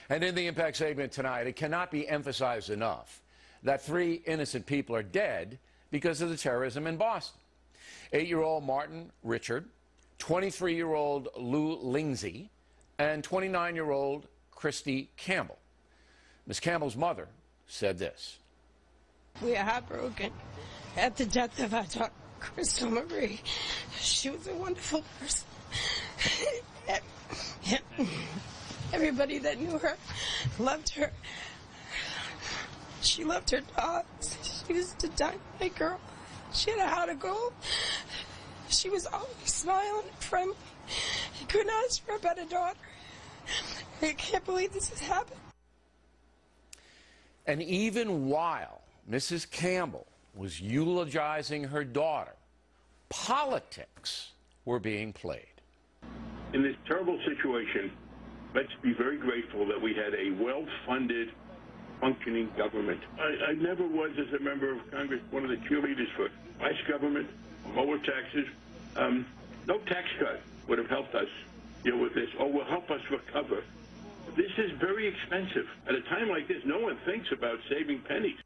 And in the Impact segment tonight, it cannot be emphasized enough that 3 innocent people are dead because of the terrorism in Boston. 8-year-old Martin Richard, 23-year-old Lou Lindsay, and 29-year-old Christy Campbell. Ms. Campbell's mother said this. We are heartbroken at the death of our daughter, Crystal Marie. She was a wonderful person. Everybody that knew her loved her. She loved her dogs. She was a dynamite girl. She had a heart of gold. She was always smiling and friendly. You couldn't ask for a better daughter. I can't believe this has happened. And even while Mrs. Campbell was eulogizing her daughter, politics were being played. In this terrible situation, let's be very grateful that we had a well-funded, functioning government. I never was, as a member of Congress, one of the cheerleaders for vice government, lower taxes. No tax cut would have helped us deal with this or will help us recover. This is very expensive. At a time like this, no one thinks about saving pennies.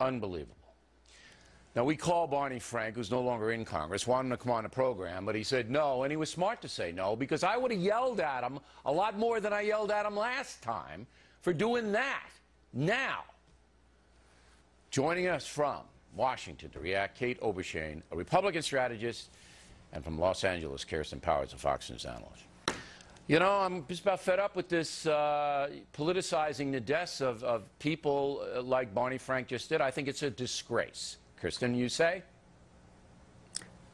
Unbelievable. Now, we called Barney Frank, who's no longer in Congress, wanted him to come on the program, but he said no, and he was smart to say no, because I would have yelled at him a lot more than I yelled at him last time for doing that. Now, joining us from Washington to react, Kate Obershane, a Republican strategist, and from Los Angeles, Kirsten Powers, a Fox News analyst. You know, I'm just about fed up with this politicizing the deaths of people like Barney Frank just did. I think it's a disgrace. Kirsten, you say?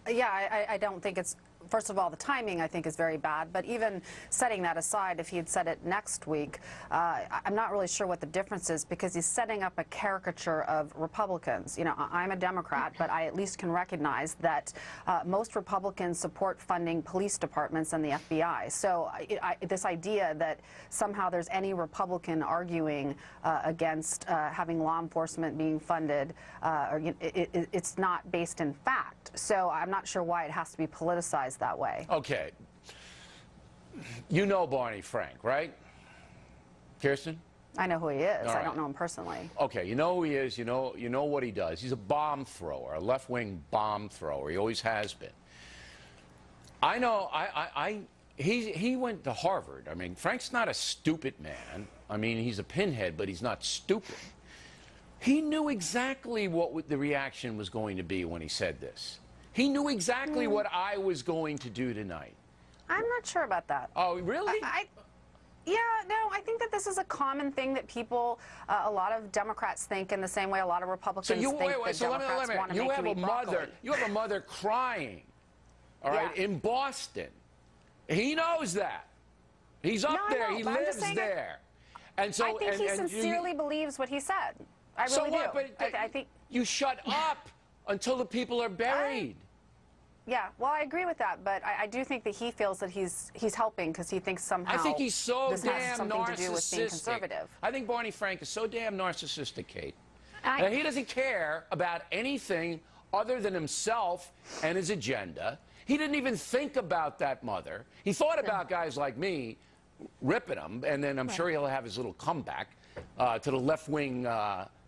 Yeah, I don't think it's... First of all, the timing, I think, is very bad. But even setting that aside, if he had said it next week, I'm not really sure what the difference is, because he's setting up a caricature of Republicans. You know, I'm a Democrat, but I at least can recognize that most Republicans support funding police departments and the FBI. So this idea that somehow there's any Republican arguing against having law enforcement being funded, it's not based in fact. So I'm not sure why it has to be politicized that way. Okay. You know Barney Frank, right? Kirsten? I know who he is. Right. I don't know him personally. Okay, you know who he is. You know what he does. He's a bomb thrower, a left-wing bomb thrower. He always has been. I know. He went to Harvard. I mean, Frank's not a stupid man. I mean, he's a pinhead, but he's not stupid. He knew exactly what the reaction was going to be when he said this. He knew exactly what I was going to do tonight. I'm not sure about that. Oh, really? Yeah, no, I think that this is a common thing that people, a lot of Democrats think in the same way a lot of Republicans think that Democrats want to make you eat broccoli. You have a mother crying, all right, in Boston. He knows that. He's up there. He lives there. And so, I think he sincerely believes what he said. I really do. But I think you shut up until the people are buried. Yeah, well, I agree with that, but I do think that he feels that he's helping because he thinks somehow I think he's so this damn has something narcissistic. to do with being conservative. I think Barney Frank is so damn narcissistic, Kate. And he doesn't care about anything other than himself and his agenda. He didn't even think about that mother. He thought about guys like me ripping him, and then I'm sure he'll have his little comeback to the left-wing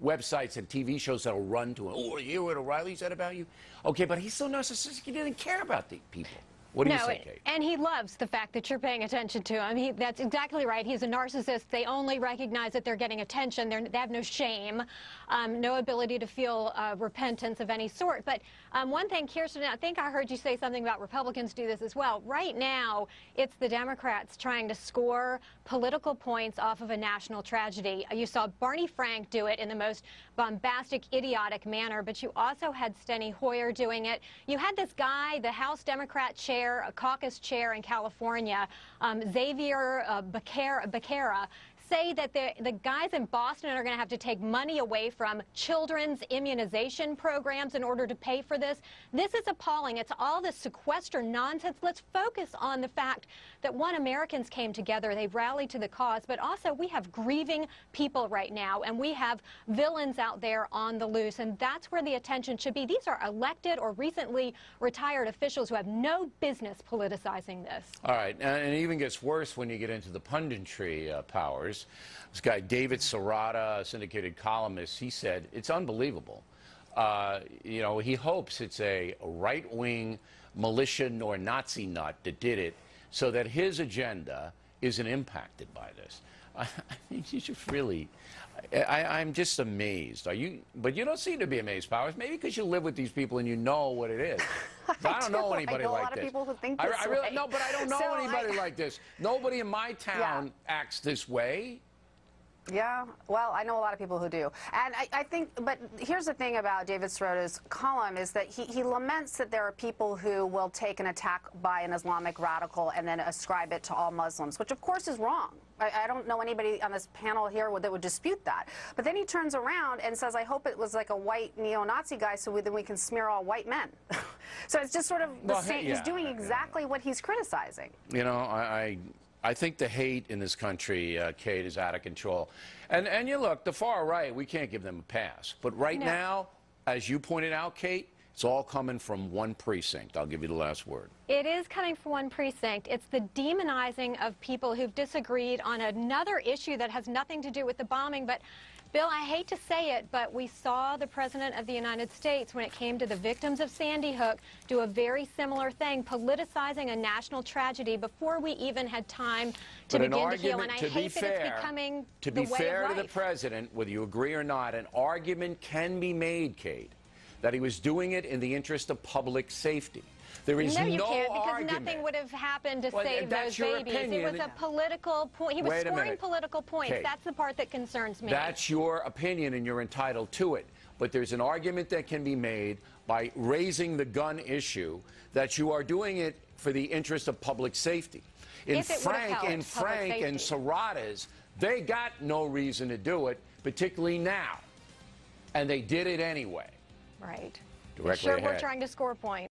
websites and TV shows that'll run to him. Oh, you hear what O'Reilly said about you? Okay, but he's so narcissistic, he didn't care about the people. What do you say, Kate? And he loves the fact that you're paying attention to him. That's exactly right. He's a narcissist. They only recognize that they're getting attention. They have no shame, no ability to feel repentance of any sort. But one thing, Kirsten, I think I heard you say something about Republicans do this as well. Right now, it's the Democrats trying to score political points off of a national tragedy. You saw Barney Frank do it in the most bombastic, idiotic manner, but you also had Steny Hoyer doing it. You had this guy, the House Democrat chair, a caucus chair in California, Xavier Becerra, say that the guys in Boston are going to have to take money away from children's immunization programs in order to pay for this. This is appalling. It's all this sequester nonsense. Let's focus on the fact that, one, Americans came together. They rallied to the cause. But also, we have grieving people right now, and we have villains out there on the loose. And that's where the attention should be. These are elected or recently retired officials who have no business politicizing this. All right. And it even gets worse when you get into the punditry powers. This guy, David Serrata, a syndicated columnist, he said, it's unbelievable. You know, he hopes it's a right-wing militia or Nazi nut that did it so that his agenda isn't impacted by this. I mean, you just really... I'm just amazed. But you don't seem to be amazed, Powers. Maybe because you live with these people and you know what it is. I don't know anybody like this. I know a lot of people who think this way. way. No, but I don't know anybody like this. Nobody in my town acts this way. Yeah, well, I know a lot of people who do. And I think, but here's the thing about David Serrata's column is that he laments that there are people who will take an attack by an Islamic radical and then ascribe it to all Muslims, which of course is wrong. I don't know anybody on this panel here that would dispute that. But then he turns around and says, I hope it was like a white neo-Nazi guy so then we can smear all white men. So it's just sort of the same. He's doing exactly what he's criticizing. You know, I think the hate in this country, Kate, is out of control. And you look, the far right, we can't give them a pass. But right now, as you pointed out, Kate, it's all coming from one precinct. I'll give you the last word. It is coming from one precinct. It's the demonizing of people who've disagreed on another issue that has nothing to do with the bombing. But, Bill, I hate to say it, but we saw the President of the United States, when it came to the victims of Sandy Hook, do a very similar thing, politicizing a national tragedy before we even had time to begin to heal. And I hate that it's becoming the way of life. To be fair to the President, whether you agree or not, an argument can be made, Kate, that he was doing it in the interest of public safety. There is no argument. You can't, because nothing would have happened to save those babies. Opinion. It was a political point. He was scoring political points. Kate, that's the part that concerns me. That's your opinion, and you're entitled to it. But there's an argument that can be made by raising the gun issue that you are doing it for the interest of public safety. In Frank and Serrata's, they got no reason to do it, particularly now. And they did it anyway. Right. Directly sure, ahead. We're trying to score points.